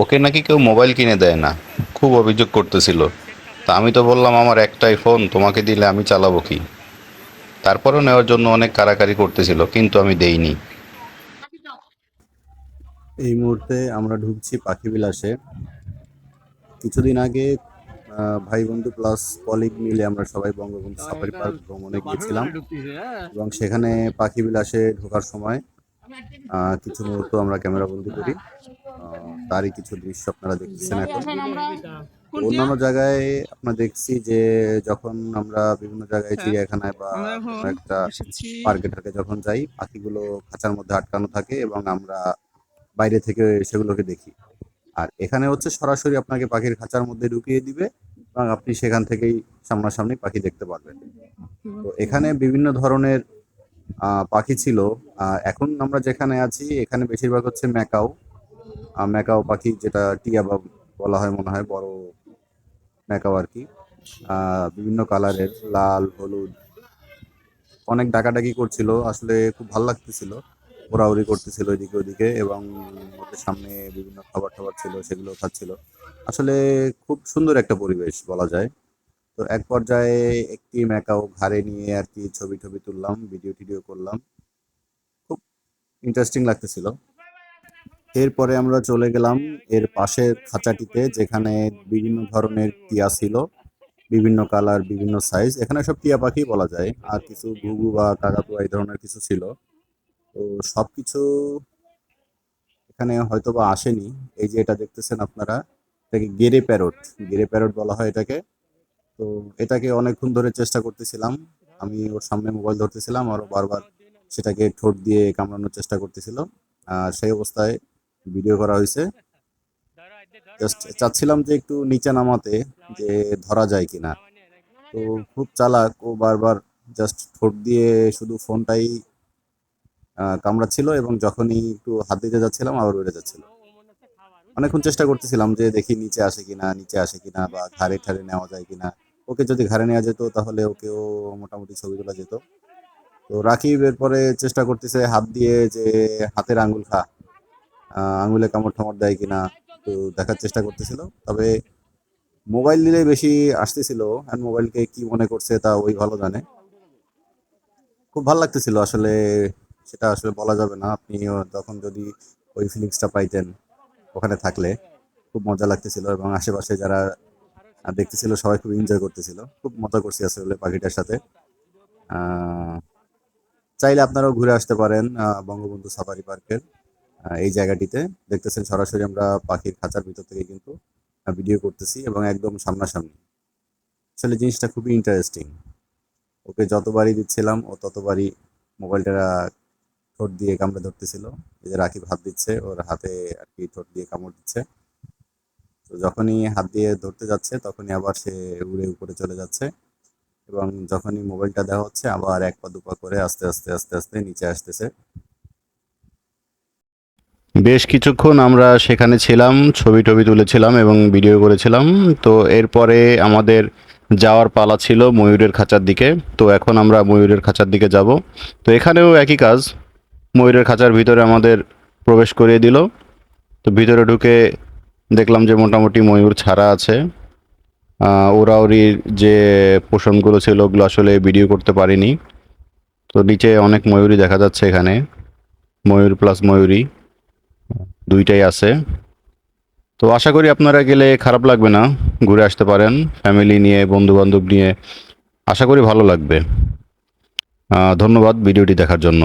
ওকে নাকি কেউ মোবাইল কিনে দেয় না, খুব অভিযোগ করতেছিল। তা আমি তো বললাম আমার একটাই ফোন, তোমাকে দিলে আমি চালাবো কি। তারপরও নেওয়ার জন্য অনেক কাড়াকাড়ি করতেছিল, কিন্তু আমি দেইনি। এই মুহূর্তে আমরা ঢুকছি পাখি বিলাসে। কিছুদিন আগে ভাই বন্ধু প্লাস কলিগ মিলে আমরা সবাই বঙ্গবন্ধু সাফারি পার্ক ভ্রমণে গিয়েছিলাম এবং সেখানে পাখি বিলাসে ঢোকার সময় কিছু মুহূর্ত আমরা ক্যামেরা বন্দি করি। তারই কিছু দৃশ্য আপনারা দেখতেছেন এখন। তো অন্যান্য জায়গায় আপনারা দেখছি যে যখন আমরা বিভিন্ন জায়গায় চিড়িয়াখানায় বা কোনো একটা পার্কে টার্কে যখন যাই, পাখিগুলো খাঁচার মধ্যে আটকানো থাকে এবং আমরা বাইরে থেকে সেগুলোকে দেখি। আর এখানে হচ্ছে সরাসরি আপনাকে পাখির খাঁচার মধ্যে ঢুকিয়ে দিবে এবং আপনি সেখান থেকেই সামনাসামনি পাখি দেখতে পারবেন। তো এখানে বিভিন্ন ধরনের পাখি ছিল। এখন আমরা যেখানে আছি এখানে বেশিরভাগ হচ্ছে ম্যাকাও। ম্যাকাও পাখি, যেটা টিয়া বা বলা হয় মনে হয়, বড় ম্যাকাও আর কি। বিভিন্ন কালারের, লাল, হলুদ, অনেক ডাকাডাকি করছিল, আসলে খুব ভালো লাগতেছিল। ওড়াউড়ি করতেছিল এদিকে ওদিকে এবং ওদের সামনে বিভিন্ন খাবার টাবার ছিল, সেগুলো খাচ্ছিল। আসলে খুব সুন্দর একটা পরিবেশ বলা যায়। তো এক পর্যায়ে একটি ম্যাকাও ঘাড়ে নিয়ে আর কি ছবি টবি তুললাম, ভিডিও টিডিও করলাম। খুব ইন্টারেস্টিং লাগতেছিল। এরপরে আমরা চলে গেলাম এর পাশের খাঁচাটিতে, যেখানে বিভিন্ন ধরনের টিয়া ছিল, বিভিন্ন কালার, বিভিন্ন সাইজ। এখানে সব টিয়া পাখি বলা যায়, আর কিছু ঘুঘু বা কাকাতুয়া এই ধরনের কিছু ছিল। তো সবকিছু এখানে হয়তো বা আসেনি। এই যে এটা দেখতেছেন আপনারা, এটাকে গেরে প্যারট, গেরে প্যারট বলা হয় এটাকে। তো এটাকে অনেকক্ষণ ধরে চেষ্টা করতেছিলাম। আমি ওর সামনে মোবাইল ধরতেছিলাম, আরো বারবার সেটাকে ঠোঁট দিয়ে কামড়ানোর চেষ্টা করতেছিল। আর সেই অবস্থায় ভিডিও করা হয়েছে। জাস্ট চাচ্ছিলাম যে একটু নিচে নামাতে, যে ধরা যায় কিনা। তো খুব চালাক ও, বারবার জাস্ট ঠোঁট দিয়ে শুধু ফোনটাই কামড়াচ্ছিল এবং যখনই একটু হাত দিতে যাচ্ছিলাম আবার উড়ে যাচ্ছিল। অনেকক্ষণ চেষ্টা করতেছিলাম যে দেখি নিচে আসে কিনা, নিচে আসে কিনা, বা ঘাড়ে ঠাড়ে নেওয়া যায় কিনা। ওকে যদি ঘাড়ে নেওয়া যেত তাহলে ওকেও মোটামুটি ছবি তোলা যেত। তো রাকিব এরপরে চেষ্টা করতেছে হাত দিয়ে যে হাতের আঙ্গুল খা, আঙ্গুলে কামড় ঠামড় দেয় কিনা, তো দেখার চেষ্টা করতেছিল। তবে মোবাইল দিলে বেশি আসতেছিল, আর মোবাইলকে কি মনে করছে তা ওই ভালো জানে। খুব ভালো লাগতেছিল আসলে। সেটা আসলে বলা যাবে না, আপনিও তখন যদি ওই ফিলিংসটা পাইতেন ওখানে থাকলে। খুব মজা লাগতেছিল এবং আশেপাশে যারা দেখতেছিল সবাই খুব এনজয় করতেছিল। খুব মজা করছি আসলে পাখিটার সাথে। আহ, চাইলে আপনারাও ঘুরে আসতে পারেন বঙ্গবন্ধু সাফারি পার্কের এই জায়গাটিতে। দেখতেছেন সরাসরি আমরা পাখির খাঁচার ভিতর থেকে কিন্তু ভিডিও করতেছি এবং একদম সামনাসামনি। আসলে জিনিসটা খুবই ইন্টারেস্টিং। ওকে যতবারই দিচ্ছিলাম ও ততবারই মোবাইলটা ঠোঁট দিয়ে কামড়ে ধরতেছিল। এই যে রাকিব হাত দিচ্ছে, ওর হাতে আর কি ঠোঁট দিয়ে কামড় দিচ্ছে। তো যখনই হাত দিয়ে ধরতে যাচ্ছে তখনই আবার সে উড়ে উপরে চলে যাচ্ছে এবং যখনই মোবাইলটা দেওয়া হচ্ছে আবার এক পা দুপা করে আস্তে আস্তে আস্তে আস্তে নিচে আসতেছে। বেশ কিছুক্ষণ আমরা সেখানে ছিলাম, ছবি টবি তুলেছিলাম এবং ভিডিও করেছিলাম। তো এরপরে আমাদের যাওয়ার পালা ছিল ময়ূরের খাঁচার দিকে। তো এখন আমরা ময়ূরের খাঁচার দিকে যাব। তো এখানেও একই কাজ, ময়ূরের খাঁচার ভিতরে আমাদের প্রবেশ করিয়ে দিল। তো ভিতরে ঢুকে দেখলাম যে মোটামুটি ময়ূর ছাড়া আছে। ওরাওরির যে পোষণগুলো ছিল ওগুলো আসলে ভিডিও করতে পারিনি। তো নিচে অনেক ময়ূরী দেখা যাচ্ছে এখানে, ময়ূর প্লাস ময়ূরী দুইটাই আছে। তো আশা করি আপনারা গেলে খারাপ লাগবে না, ঘুরে আসতে পারেন ফ্যামিলি নিয়ে, বন্ধু বান্ধব নিয়ে। আশা করি ভালো লাগবে। ধন্যবাদ ভিডিওটি দেখার জন্য।